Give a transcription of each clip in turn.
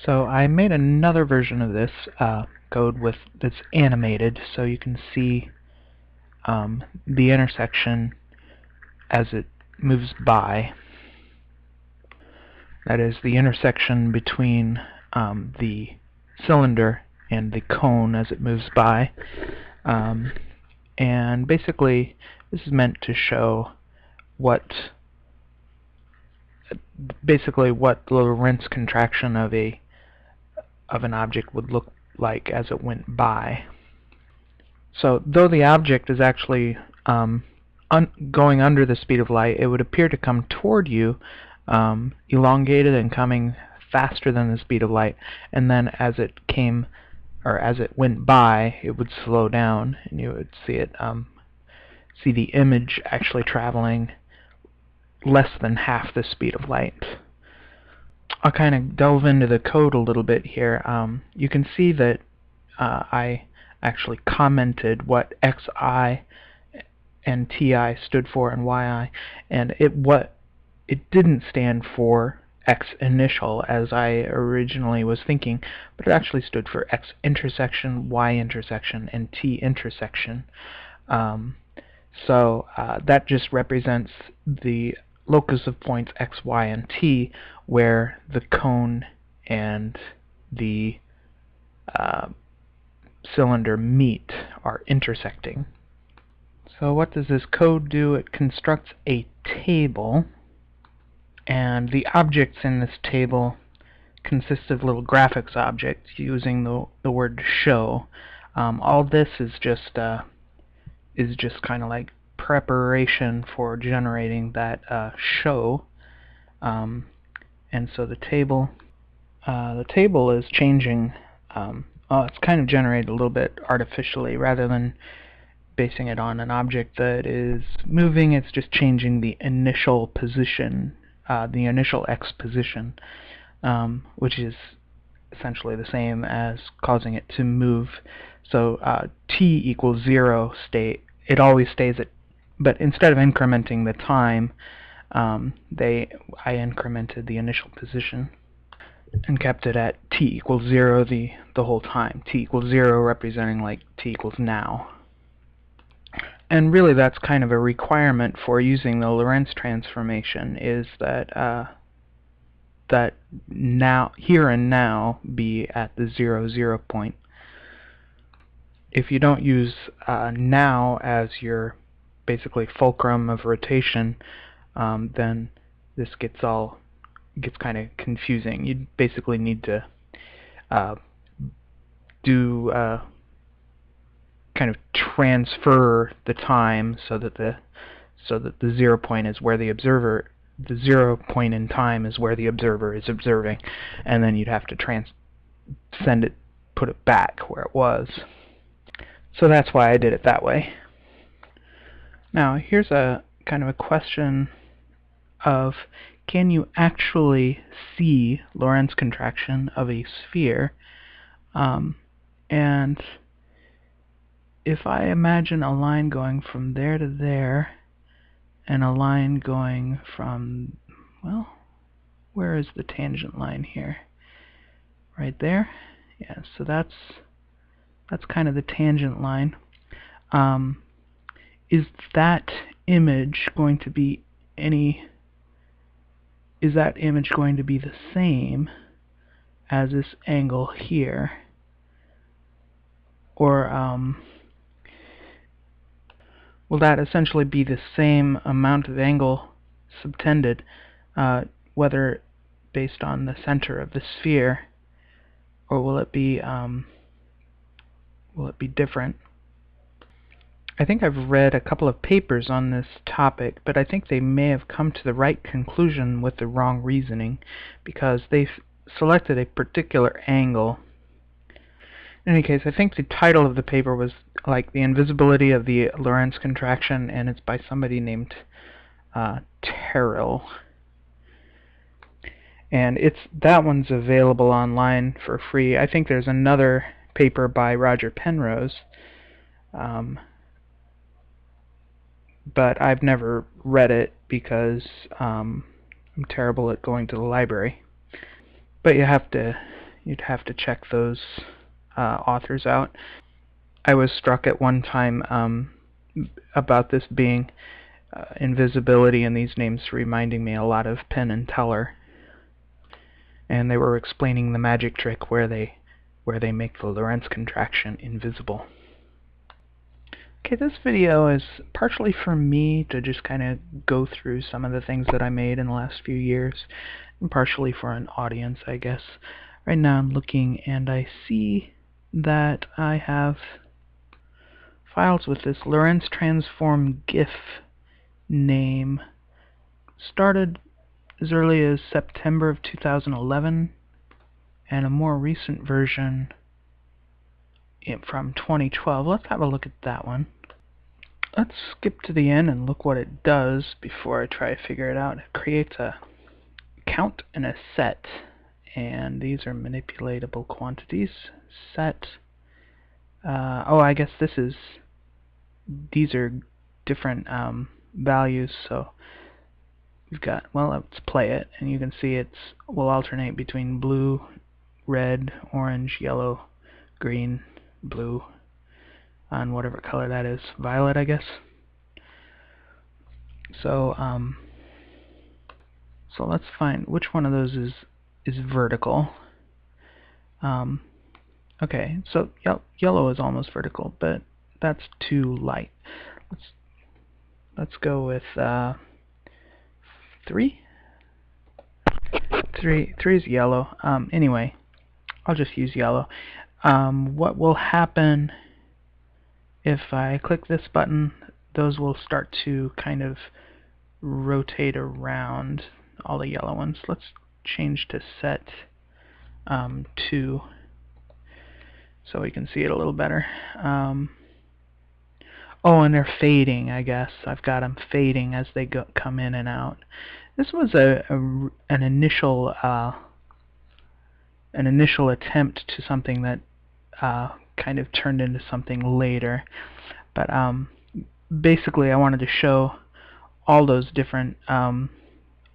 So I made another version of this code that's animated, so you can see the intersection as it moves by. That is the intersection between the cylinder and the cone as it moves by. And basically, this is meant to show what the Lorentz contraction of an object would look like as it went by. So though the object is actually going under the speed of light, it would appear to come toward you elongated and coming faster than the speed of light, and then as it went by, it would slow down, and you would see the image actually traveling less than half the speed of light. I'll kind of delve into the code a little bit here. You can see that I actually commented what xi and ti stood for and yi, and it didn't stand for x initial as I originally was thinking, but it actually stood for x intersection, y intersection, and t intersection. So that just represents the locus of points x, y, and t where the cone and the cylinder meet, are intersecting. So what does this code do? It constructs a table, and the objects in this table consist of little graphics objects using the word show. All this is just kind of like preparation for generating that show. And so the table is changing. It's kind of generated a little bit artificially rather than basing it on an object that is moving. It's just changing the initial position, the initial x position, which is essentially the same as causing it to move. So t equals 0 state, it always stays at, but instead of incrementing the time, I incremented the initial position and kept it at t equals 0 the whole time. T equals 0 representing like t equals now. And really that's kind of a requirement for using the Lorentz transformation, is that that now, here and now, be at the 0, 0 point. If you don't use now as your basically fulcrum of rotation, then this gets kind of confusing. You basically need to kind of transfer the time so that the 0 point is where the 0 point in time is where the observer is observing, and then you'd have to put it back where it was. So that's why I did it that way. Now here's a kind of a question of, can you actually see Lorentz contraction of a sphere? And if I imagine a line going from there to there, and a line going from, well, where is the tangent line here? Right there? Yeah, so that's kind of the tangent line. Is that image going to be the same as this angle here? Or will that essentially be the same amount of angle subtended, whether based on the center of the sphere, or will it be different? I think I've read a couple of papers on this topic, but I think they may have come to the right conclusion with the wrong reasoning, because they've selected a particular angle. In any case, I think the title of the paper was like The Invisibility of the Lorentz Contraction, and it's by somebody named Terrell. And that one's available online for free. I think there's another paper by Roger Penrose, but I've never read it because I'm terrible at going to the library. But you have to You'd have to check those authors out. I was struck at one time about this being Invisibility, and these names reminding me a lot of Penn and Teller. And they were explaining the magic trick where they make the Lorentz contraction invisible. Okay, this video is partially for me to just kind of go through some of the things that I made in the last few years, and partially for an audience, I guess. Right now I'm looking and I see that I have files with this Lorentz transform GIF name. Started as early as September of 2011, and a more recent version from 2012. Let's have a look at that one. Let's skip to the end and look what it does before I try to figure it out. It creates a count and a set, and these are manipulatable quantities. Set. Oh, I guess these are different values, so we've got, well, let's play it, and you can see will alternate between blue, red, orange, yellow, green, blue, on whatever color that is, violet, I guess. So so let's find which one of those is vertical. Okay, so yellow is almost vertical, but that's too light. Let's go with 3. 3 is yellow. Anyway, I'll just use yellow. What will happen if I click this button? Those will start to kind of rotate around, all the yellow ones. Let's change to set 2 so we can see it a little better. Oh, and they're fading, I guess. I've got them fading as they come in and out. This was an initial attempt to something that kind of turned into something later. But basically, I wanted to show all those different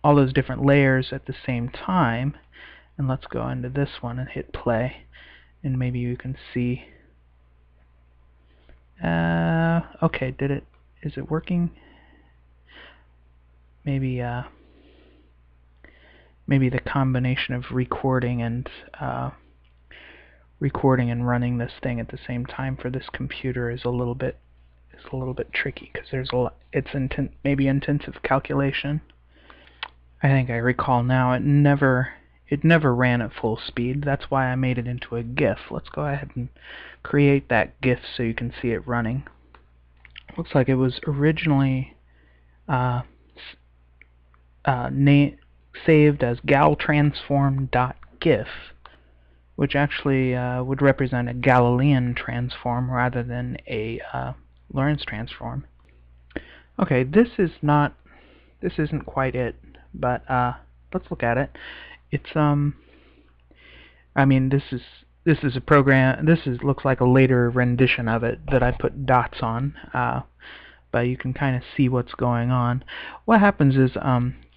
layers at the same time. And let's go into this one and hit play, and maybe you can see. Okay, is it working? Maybe the combination of recording and running this thing at the same time for this computer is a little bit tricky, because it's maybe intensive calculation. I think I recall now, it never ran at full speed. That's why I made it into a GIF. Let's go ahead and create that GIF so you can see it running. Looks like it was originally saved as galtransform.gif, which actually would represent a Galilean transform rather than a Lorentz transform. Okay, this isn't quite it, but let's look at it. It's I mean, this is a program. Looks like a later rendition of it that I put dots on, but you can kind of see what's going on. What happens is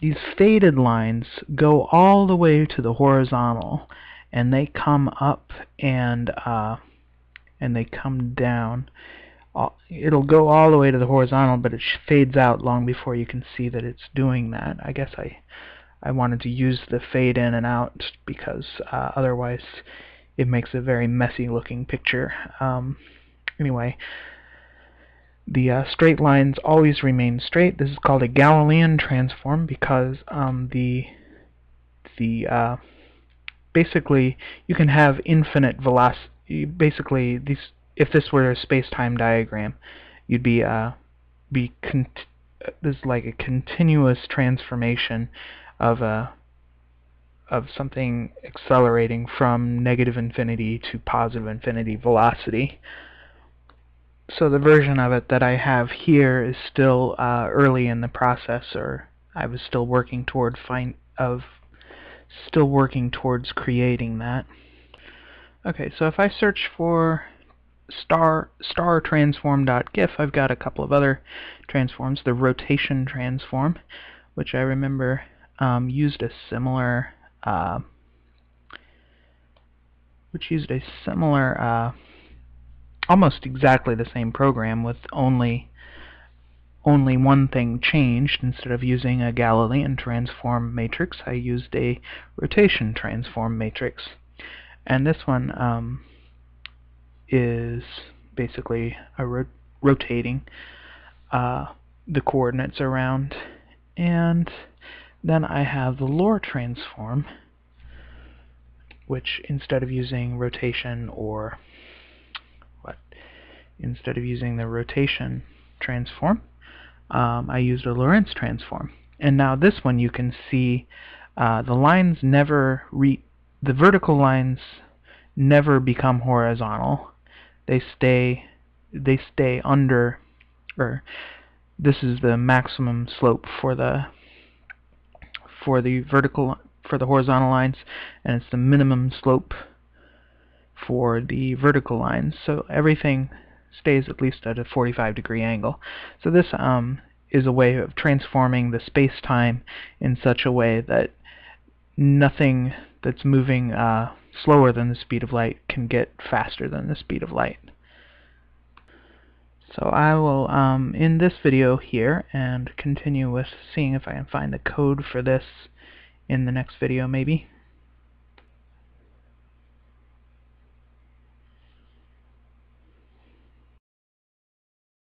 these faded lines go all the way to the horizontal, and they come up and they come down. It'll go all the way to the horizontal, but it fades out long before you can see that it's doing that. I guess I wanted to use the fade in and out because otherwise it makes a very messy looking picture. Anyway, the straight lines always remain straight. This is called a Galilean transform because basically you can have infinite velocity. Basically, if this were a space-time diagram, you'd be this is like a continuous transformation of something accelerating from negative infinity to positive infinity velocity. So the version of it that I have here is still early in the process, or I was still working towards creating that. Okay, so if I search for star transform.gif, I've got a couple of other transforms. The rotation transform, which I remember used a similar which used a similar, almost exactly the same program, with only one thing changed. Instead of using a Galilean transform matrix, I used a rotation transform matrix. And this one is basically rotating the coordinates around. And then I have the Lorentz transform, which instead of using rotation instead of using the rotation transform, I used a Lorentz transform. And now this one, you can see the lines the vertical lines never become horizontal. They stay under, or this is the maximum slope for the horizontal lines, and it's the minimum slope for the vertical lines. So everything stays at least at a 45-degree angle. So this is a way of transforming the space-time in such a way that nothing that's moving slower than the speed of light can get faster than the speed of light. So I will end this video here and continue with seeing if I can find the code for this in the next video maybe.